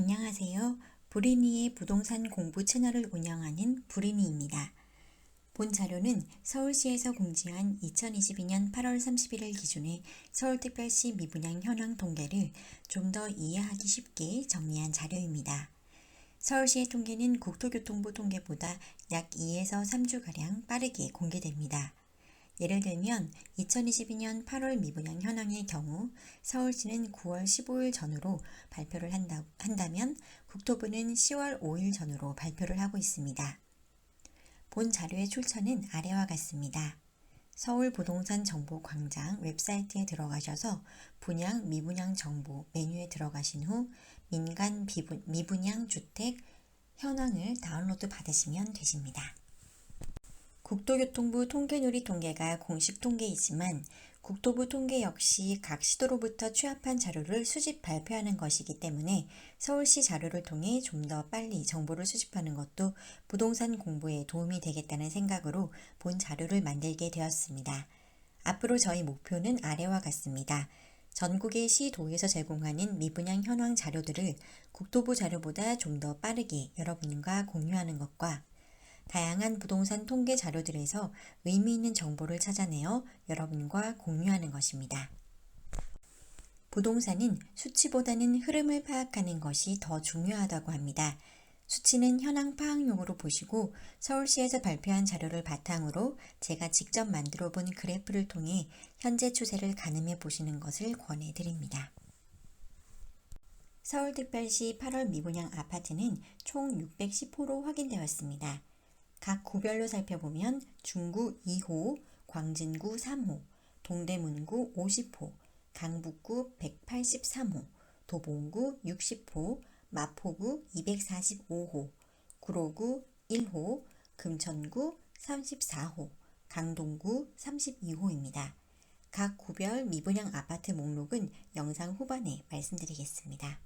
안녕하세요. 브리니의 부동산 공부 채널을 운영하는 브리니입니다. 본 자료는 서울시에서 공지한 2022년 8월 31일 기준의 서울특별시 미분양 현황 통계를 좀 더 이해하기 쉽게 정리한 자료입니다. 서울시의 통계는 국토교통부 통계보다 약 2에서 3주가량 빠르게 공개됩니다. 예를 들면 2022년 8월 미분양 현황의 경우 서울시는 9월 15일 전후로 발표를 한다면 국토부는 10월 5일 전후로 발표를 하고 있습니다. 본 자료의 출처는 아래와 같습니다. 서울부동산정보광장 웹사이트에 들어가셔서 분양, 미분양 정보 메뉴에 들어가신 후 민간 미분양 주택 현황을 다운로드 받으시면 되십니다. 국토교통부 통계누리 통계가 공식 통계이지만 국토부 통계 역시 각 시도로부터 취합한 자료를 수집 발표하는 것이기 때문에 서울시 자료를 통해 좀 더 빨리 정보를 수집하는 것도 부동산 공부에 도움이 되겠다는 생각으로 본 자료를 만들게 되었습니다. 앞으로 저희 목표는 아래와 같습니다. 전국의 시, 도에서 제공하는 미분양 현황 자료들을 국토부 자료보다 좀 더 빠르게 여러분과 공유하는 것과 다양한 부동산 통계 자료들에서 의미 있는 정보를 찾아내어 여러분과 공유하는 것입니다. 부동산은 수치보다는 흐름을 파악하는 것이 더 중요하다고 합니다. 수치는 현황 파악용으로 보시고 서울시에서 발표한 자료를 바탕으로 제가 직접 만들어 본 그래프를 통해 현재 추세를 가늠해 보시는 것을 권해드립니다. 서울특별시 8월 미분양 아파트는 총 610호로 확인되었습니다. 각 구별로 살펴보면 중구 2호, 광진구 3호, 동대문구 50호, 강북구 183호, 도봉구 60호, 마포구 245호, 구로구 1호, 금천구 34호, 강동구 32호입니다. 각 구별 미분양 아파트 목록은 영상 후반에 말씀드리겠습니다.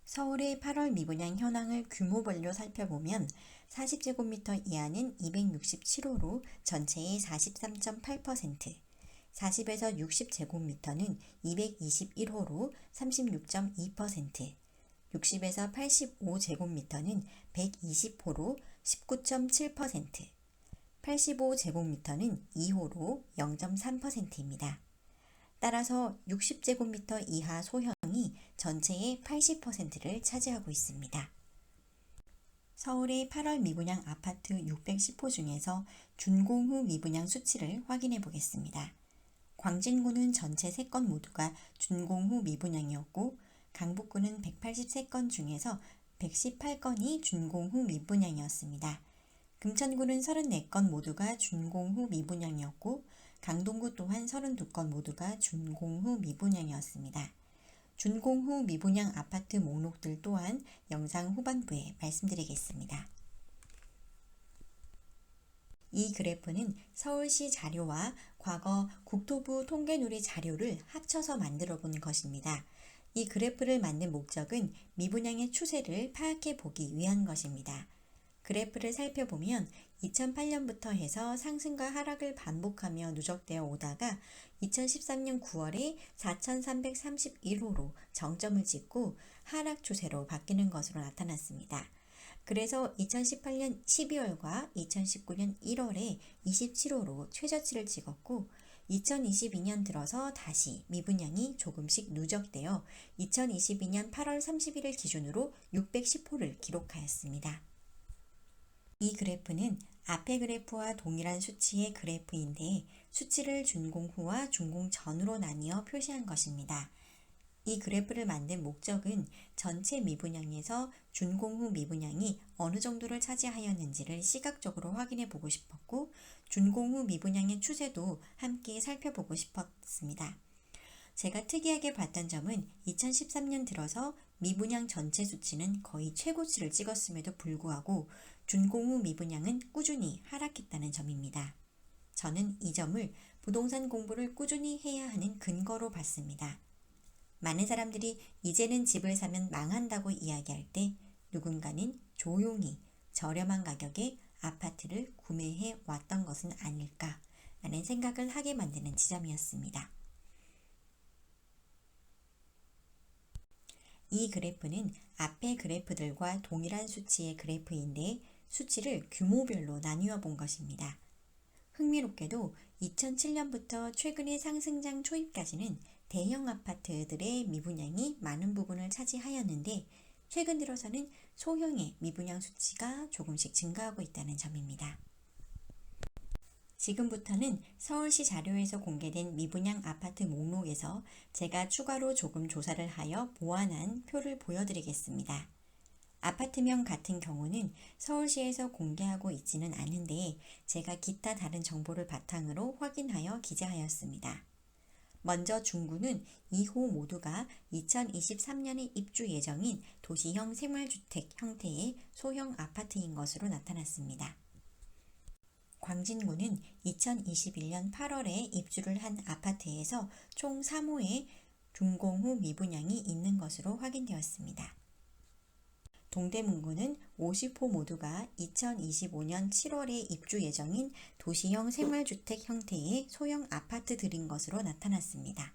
서울의 8월 미분양 현황을 규모별로 살펴보면 40제곱미터 이하는 267호로 전체의 43.8%, 40에서 60제곱미터는 221호로 36.2%, 60에서 85제곱미터는 120호로 19.7%, 85제곱미터는 2호로 0.3%입니다. 따라서 60제곱미터 이하 소형이 전체의 80%를 차지하고 있습니다. 서울의 8월 미분양 아파트 610호 중에서 준공 후 미분양 수치를 확인해 보겠습니다. 광진구는 전체 3건 모두가 준공 후 미분양이었고 강북구는 183건 중에서 118건이 준공 후 미분양이었습니다. 금천구는 34건 모두가 준공 후 미분양이었고 강동구 또한 32건 모두가 준공 후 미분양이었습니다. 준공 후 미분양 아파트 목록들 또한 영상 후반부에 말씀드리겠습니다. 이 그래프는 서울시 자료와 과거 국토부 통계누리 자료를 합쳐서 만들어 본 것입니다. 이 그래프를 만든 목적은 미분양의 추세를 파악해 보기 위한 것입니다. 그래프를 살펴보면 2008년부터 해서 상승과 하락을 반복하며 누적되어 오다가 2013년 9월에 4,331호로 정점을 찍고 하락 추세로 바뀌는 것으로 나타났습니다. 그래서 2018년 12월과 2019년 1월에 27호로 최저치를 찍었고 2022년 들어서 다시 미분양이 조금씩 누적되어 2022년 8월 31일 기준으로 610호를 기록하였습니다. 이 그래프는 앞의 그래프와 동일한 수치의 그래프인데 수치를 준공 후와 준공 전으로 나뉘어 표시한 것입니다. 이 그래프를 만든 목적은 전체 미분양에서 준공 후 미분양이 어느 정도를 차지하였는지를 시각적으로 확인해 보고 싶었고 준공 후 미분양의 추세도 함께 살펴보고 싶었습니다. 제가 특이하게 봤던 점은 2013년 들어서 미분양 전체 수치는 거의 최고치를 찍었음에도 불구하고 준공 후 미분양은 꾸준히 하락했다는 점입니다. 저는 이 점을 부동산 공부를 꾸준히 해야 하는 근거로 봤습니다. 많은 사람들이 이제는 집을 사면 망한다고 이야기할 때 누군가는 조용히 저렴한 가격에 아파트를 구매해 왔던 것은 아닐까라는 생각을 하게 만드는 지점이었습니다. 이 그래프는 앞의 그래프들과 동일한 수치의 그래프인데 수치를 규모별로 나누어 본 것입니다. 흥미롭게도 2007년부터 최근의 상승장 초입까지는 대형 아파트들의 미분양이 많은 부분을 차지하였는데 최근 들어서는 소형의 미분양 수치가 조금씩 증가하고 있다는 점입니다. 지금부터는 서울시 자료에서 공개된 미분양 아파트 목록에서 제가 추가로 조금 조사를 하여 보완한 표를 보여드리겠습니다. 아파트명 같은 경우는 서울시에서 공개하고 있지는 않은데 제가 기타 다른 정보를 바탕으로 확인하여 기재하였습니다. 먼저 중구는 2호 모두가 2023년에 입주 예정인 도시형 생활주택 형태의 소형 아파트인 것으로 나타났습니다. 광진구는 2021년 8월에 입주를 한 아파트에서 총 3호의 준공 후 미분양이 있는 것으로 확인되었습니다. 동대문구는 50호 모두가 2025년 7월에 입주 예정인 도시형 생활주택 형태의 소형 아파트들인 것으로 나타났습니다.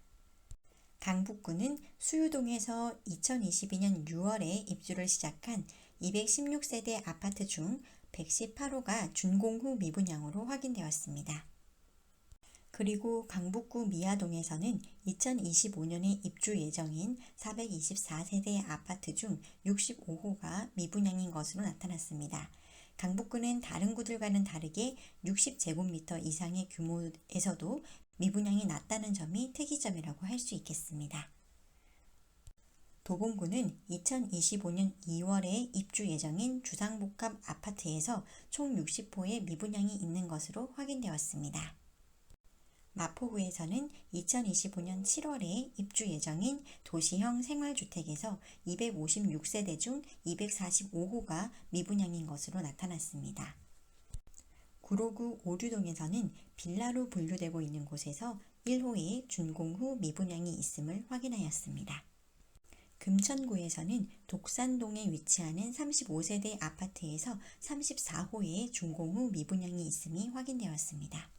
강북구는 수유동에서 2022년 6월에 입주를 시작한 216세대 아파트 중 118호가 준공 후 미분양으로 확인되었습니다. 그리고 강북구 미아동에서는 2025년에 입주 예정인 424세대 아파트 중 65호가 미분양인 것으로 나타났습니다. 강북구는 다른 구들과는 다르게 60제곱미터 이상의 규모에서도 미분양이 낮다는 점이 특이점이라고 할 수 있겠습니다. 도봉구는 2025년 2월에 입주 예정인 주상복합 아파트에서 총 60호의 미분양이 있는 것으로 확인되었습니다. 마포구에서는 2025년 7월에 입주 예정인 도시형 생활주택에서 256세대 중 245호가 미분양인 것으로 나타났습니다. 구로구 오류동에서는 빌라로 분류되고 있는 곳에서 1호의 준공 후 미분양이 있음을 확인하였습니다. 금천구에서는 독산동에 위치하는 35세대 아파트에서 34호의 준공 후 미분양이 있음이 확인되었습니다.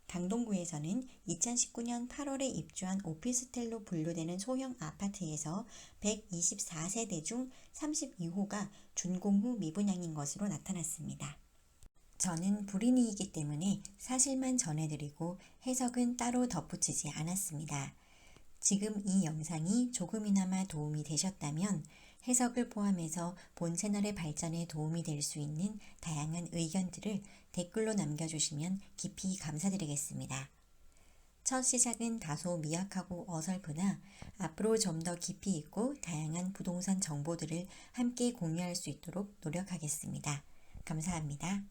강동구에서는 2019년 8월에 입주한 오피스텔로 분류되는 소형 아파트에서 124세대 중 32호가 준공 후 미분양인 것으로 나타났습니다. 저는 불인이기 때문에 사실만 전해드리고 해석은 따로 덧붙이지 않았습니다. 지금 이 영상이 조금이나마 도움이 되셨다면 해석을 포함해서 본 채널의 발전에 도움이 될 수 있는 다양한 의견들을 댓글로 남겨주시면 깊이 감사드리겠습니다. 첫 시작은 다소 미약하고 어설프나 앞으로 좀 더 깊이 있고 다양한 부동산 정보들을 함께 공유할 수 있도록 노력하겠습니다. 감사합니다.